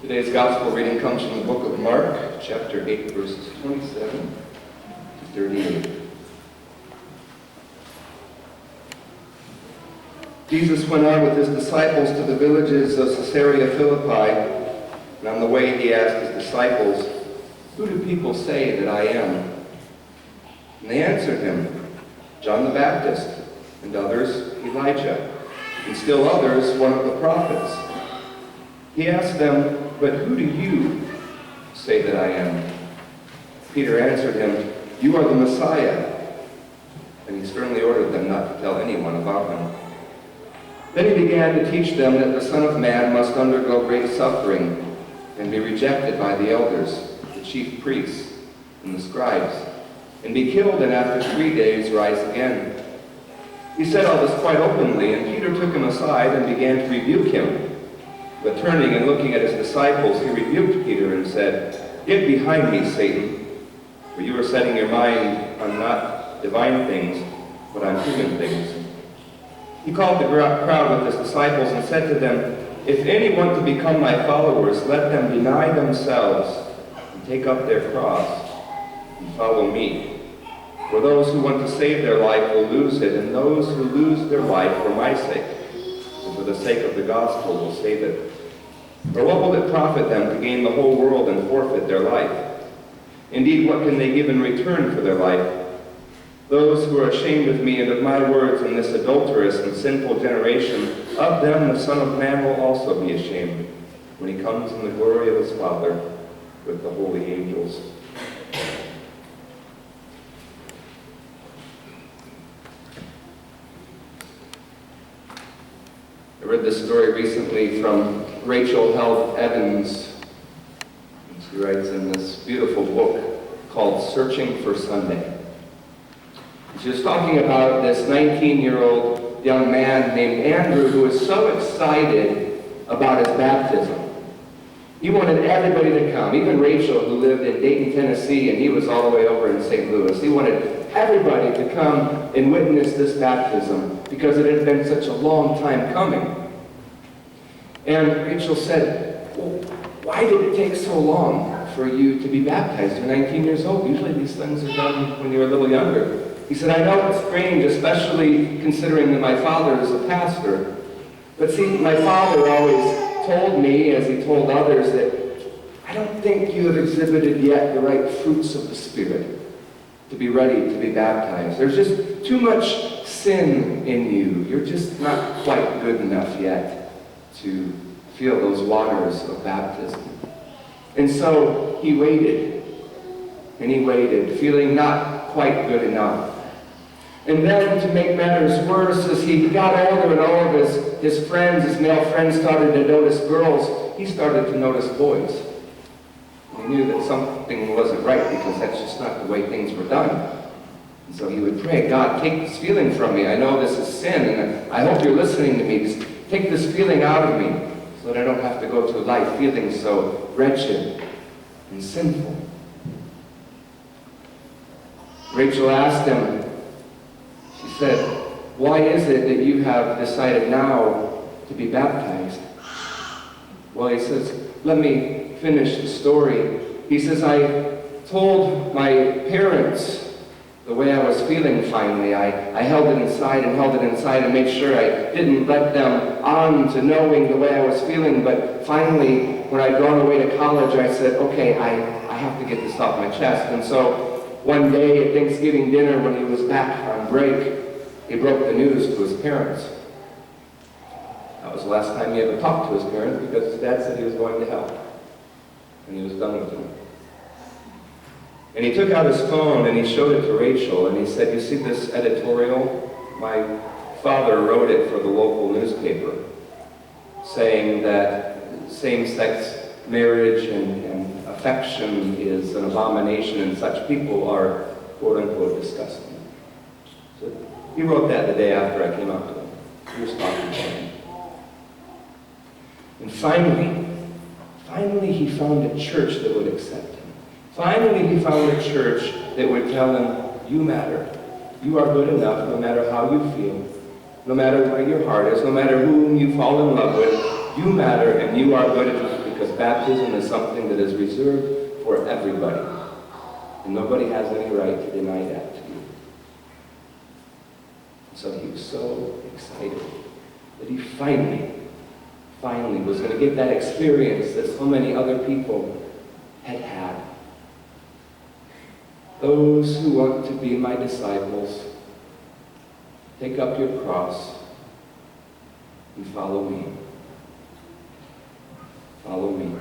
Today's gospel reading comes from the book of Mark, chapter 8, verses 27 to 38. Jesus went on with his disciples to the villages of Caesarea Philippi, and on the way he asked his disciples, "Who do people say that I am?" And they answered him, "John the Baptist, and others Elijah, and still others one of the prophets." He asked them, "But who do you say that I am?" Peter answered him, "You are the Messiah." And he sternly ordered them not to tell anyone about him. Then he began to teach them that the Son of Man must undergo great suffering and be rejected by the elders, the chief priests, and the scribes, and be killed, and after 3 days rise again. He said all this quite openly, and Peter took him aside and began to rebuke him. But turning and looking at his disciples, he rebuked Peter and said, "Get behind me, Satan, for you are setting your mind on not divine things, but on human things." He called the crowd with his disciples and said to them, "If any want to become my followers, let them deny themselves and take up their cross and follow me. For those who want to save their life will lose it, and those who lose their life for my sake and for the sake of the gospel will save it. For what will it profit them to gain the whole world and forfeit their life? Indeed, what can they give in return for their life? Those who are ashamed of me and of my words in this adulterous and sinful generation, of them the Son of Man will also be ashamed when he comes in the glory of his Father with the holy angels." I read this story recently from Rachel Held Evans. She writes in this beautiful book called Searching for Sunday. She was talking about this 19-year-old young man named Andrew who was so excited about his baptism. He wanted everybody to come, even Rachel, who lived in Dayton, Tennessee, and he was all the way over in St. Louis. He wanted everybody to come and witness this baptism because it had been such a long time coming. And Rachel said, "Well, why did it take so long for you to be baptized? You're 19 years old. Usually these things are done when you're a little younger." He said, "I know it's strange, especially considering that my father is a pastor. But see, my father always told me, as he told others, that I don't think you have exhibited yet the right fruits of the Spirit to be ready to be baptized. There's just too much sin in you. You're just not quite good enough yet to feel those waters of baptism." And so he waited, and he waited, feeling not quite good enough. And then, to make matters worse, as he got older and all of his friends, his male friends, started to notice girls, he started to notice boys. He knew that something wasn't right because that's just not the way things were done. And so he would pray, "God, take this feeling from me. I know this is sin, and I hope you're listening to me. Just take this feeling out of me so that I don't have to go through life feeling so wretched and sinful." Rachel asked him, she said, "Why is it that you have decided now to be baptized?" Well, he says, let me finish the story. He says, "I told my parents the way I was feeling finally. I held it inside and made sure I didn't let them on to knowing the way I was feeling. But finally, when I'd gone away to college, I said, okay, I have to get this off my chest." And so one day at Thanksgiving dinner, when he was back on break, he broke the news to his parents. That was the last time he ever talked to his parents because his dad said he was going to hell. And he was done with them. And he took out his phone and he showed it to Rachel and he said, "You see this editorial? My father wrote it for the local newspaper, saying that same-sex marriage and affection is an abomination and such people are quote-unquote disgusting." So he wrote that the day after I came up to him. He was talking to him. And finally he found a church that would accept him. Finally, he found a church that would tell him, "You matter. You are good enough no matter how you feel, no matter where your heart is, no matter whom you fall in love with. You matter and you are good enough because baptism is something that is reserved for everybody. And nobody has any right to deny that to you. So he was so excited that he finally was going to get that experience that so many other people had had. Those who want to be my disciples, take up your cross and follow me. Follow me.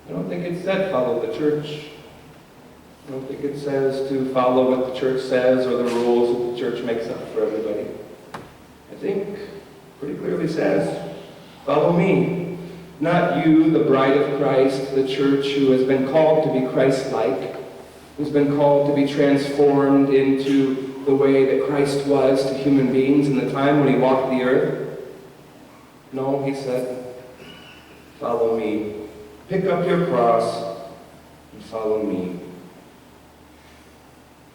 I don't think it said follow the church. I don't think it says to follow what the church says or the rules that the church makes up for everybody. I think pretty clearly says, follow me. Not you, the bride of Christ, the church who has been called to be Christ-like, who's been called to be transformed into the way that Christ was to human beings in the time when he walked the earth. No, he said, follow me. Pick up your cross and follow me.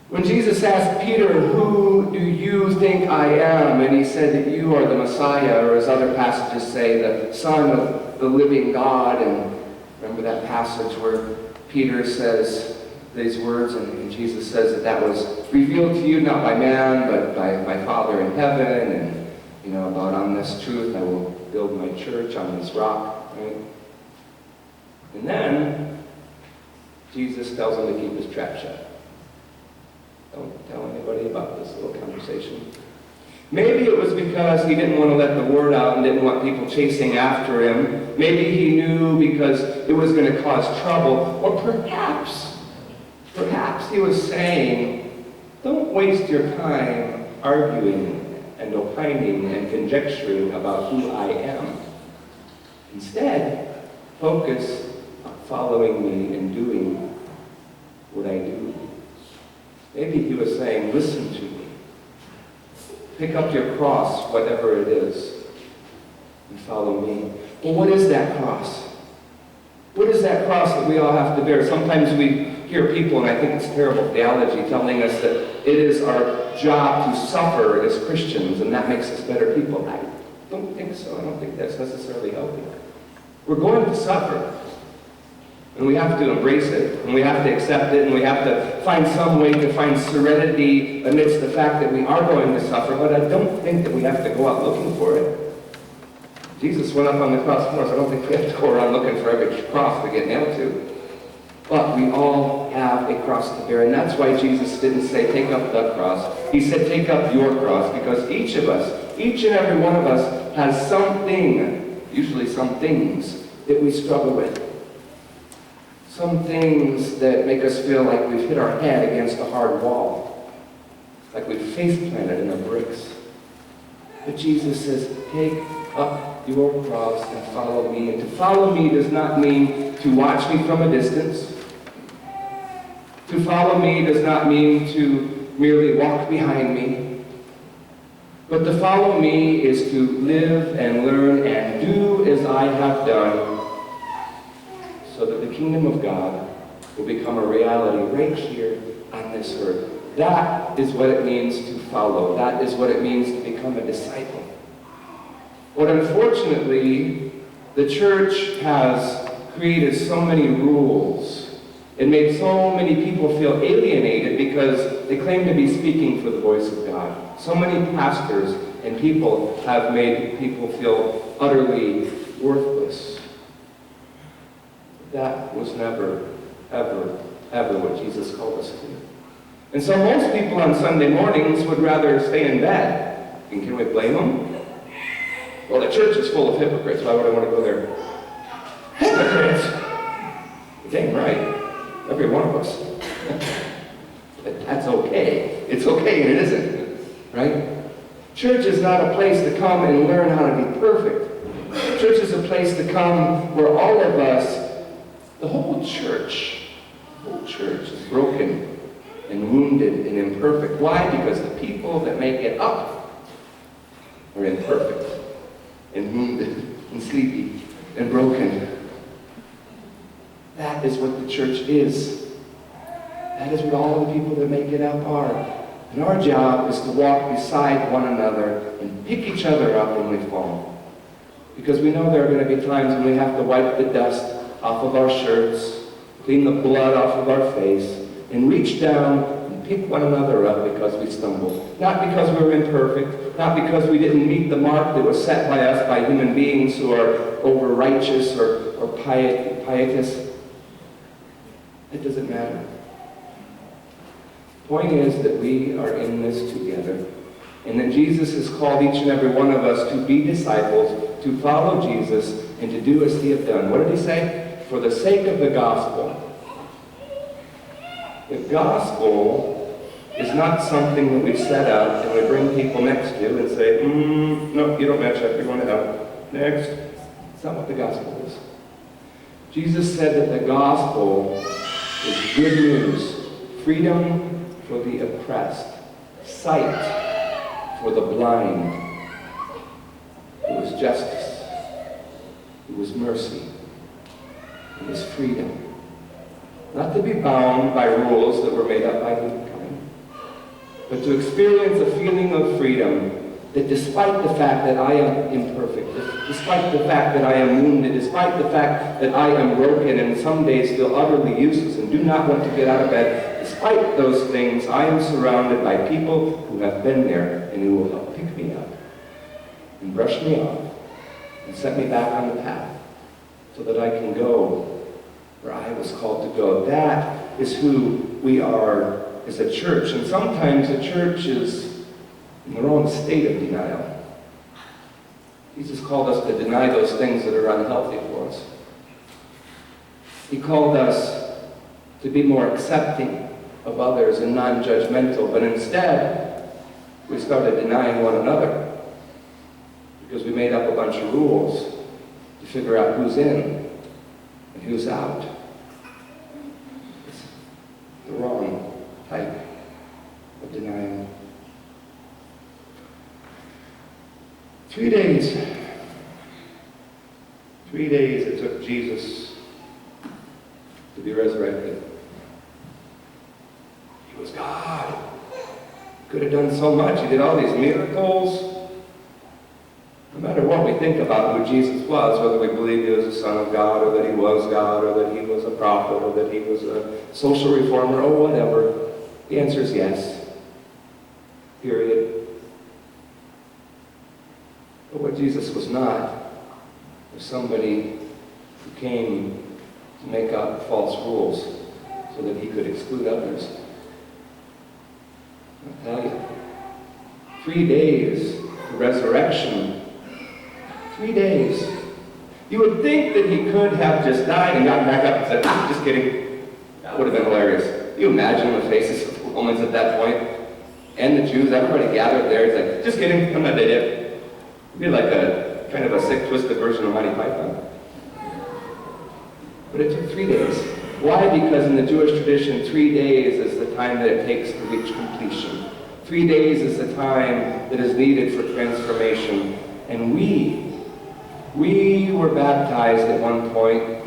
When Jesus asked Peter, who do you think I am? And he said that you are the Messiah, or as other passages say, the Son of the living God. And remember that passage where Peter says these words, and Jesus says that that was revealed to you not by man, but by my Father in heaven. And, about on this truth I will build my church on this rock. Right? And then Jesus tells him to keep his trap shut. Don't tell anybody about this little conversation. Maybe it was because he didn't want to let the word out and didn't want people chasing after him. Maybe he knew because it was going to cause trouble. Or perhaps he was saying, don't waste your time arguing and opining and conjecturing about who I am. Instead, focus on following me and doing what I do. Maybe he was saying, listen to me. Pick up your cross, whatever it is, and follow me. Well, what is that cross? What is that cross that we all have to bear? Sometimes we hear people, and I think it's terrible theology, telling us that it is our job to suffer as Christians, and that makes us better people. I don't think so. I don't think that's necessarily healthy. We're going to suffer. And we have to embrace it, and we have to accept it, and we have to find some way to find serenity amidst the fact that we are going to suffer, but I don't think that we have to go out looking for it. Jesus went up on the cross for us. I don't think we have to go around looking for every cross we get nailed to. But we all have a cross to bear, and that's why Jesus didn't say, take up the cross. He said, take up your cross, because each of us, each and every one of us, has something, usually some things, that we struggle with. Some things that make us feel like we've hit our head against a hard wall, like we've face planted in the bricks. But Jesus says, take up your cross and follow me. And to follow me does not mean to watch me from a distance. To follow me does not mean to merely walk behind me. But to follow me is to live and learn and do as I have done, so that the kingdom of God will become a reality right here on this earth. That is what it means to follow. That is what it means to become a disciple. But unfortunately, the church has created so many rules and made so many people feel alienated because they claim to be speaking for the voice of God. So many pastors and people have made people feel utterly worthless. That was never, ever, ever what Jesus called us to. And so most people on Sunday mornings would rather stay in bed. And can we blame them? Well, the church is full of hypocrites. Why would I want to go there? Hypocrites! Dang right. Every one of us. But that's okay. It's okay and it isn't. Right? Church is not a place to come and learn how to be perfect. Church is a place to come where all of us, the whole church is broken and wounded and imperfect. Why? Because the people that make it up are imperfect and wounded and sleepy and broken. That is what the church is. That is what all the people that make it up are. And our job is to walk beside one another and pick each other up when we fall. Because we know there are going to be times when we have to wipe the dust off of our shirts, clean the blood off of our face, and reach down and pick one another up because we stumbled. Not because we were imperfect, not because we didn't meet the mark that was set by us by human beings who are over-righteous or pietous. It doesn't matter. The point is that we are in this together, and that Jesus has called each and every one of us to be disciples, to follow Jesus, and to do as he has done. What did he say? For the sake of the gospel. The gospel is not something that we set up and we bring people next to and say, no, you don't match up, you're going to hell. Next. It's not what the gospel is. Jesus said that the gospel is good news, freedom for the oppressed, sight for the blind. It was justice. It was mercy. It was freedom. Not to be bound by rules that were made up by humankind, but to experience a feeling of freedom that despite the fact that I am imperfect, despite the fact that I am wounded, despite the fact that I am broken and some days feel utterly useless and do not want to get out of bed, despite those things, I am surrounded by people who have been there and who will help pick me up and brush me off and set me back on the path so that I can go where I was called to go. That is who we are as a church. And sometimes the church is in the wrong state of denial. Jesus called us to deny those things that are unhealthy for us. He called us to be more accepting of others and non-judgmental, but instead we started denying one another because we made up a bunch of rules to figure out who's in and who's out. It's the wrong type of denial. 3 days. 3 days it took Jesus to be resurrected. He was God. He could have done so much. He did all these miracles. No matter what we think about who Jesus was, whether we believe he was the Son of God, or that he was God, or that he was a prophet, or that he was a social reformer, or whatever, the answer is yes. Period. But what Jesus was not was somebody who came to make up false rules so that he could exclude others. I'll tell you, 3 days to resurrection. 3 days. You would think that he could have just died and gotten back up and said, just kidding. That would have been hilarious. Can you imagine the faces of the Romans at that point? And the Jews, everybody gathered there. He's like, just kidding, I'm not dead yet. It'd be like a kind of a sick, twisted version of Monty Python. But it took 3 days. Why? Because in the Jewish tradition, 3 days is the time that it takes to reach completion. 3 days is the time that is needed for transformation. And we were baptized at one point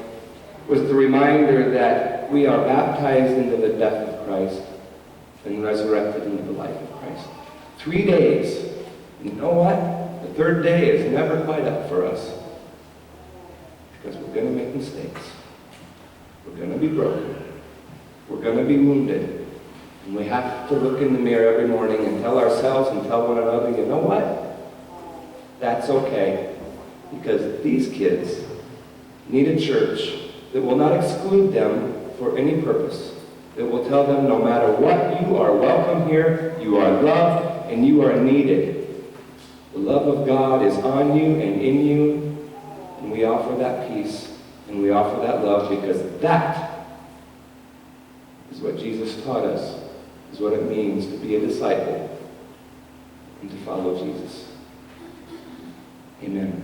with the reminder that we are baptized into the death of Christ and resurrected into the life of Christ. 3 days. You know what? The third day is never quite up for us because we're going to make mistakes. We're going to be broken. We're going to be wounded. And we have to look in the mirror every morning and tell ourselves and tell one another, you know what? That's okay. Because these kids need a church that will not exclude them for any purpose. That will tell them no matter what, you are welcome here, you are loved, and you are needed. The love of God is on you and in you, and we offer that peace, and we offer that love because that is what Jesus taught us, is what it means to be a disciple and to follow Jesus. Amen.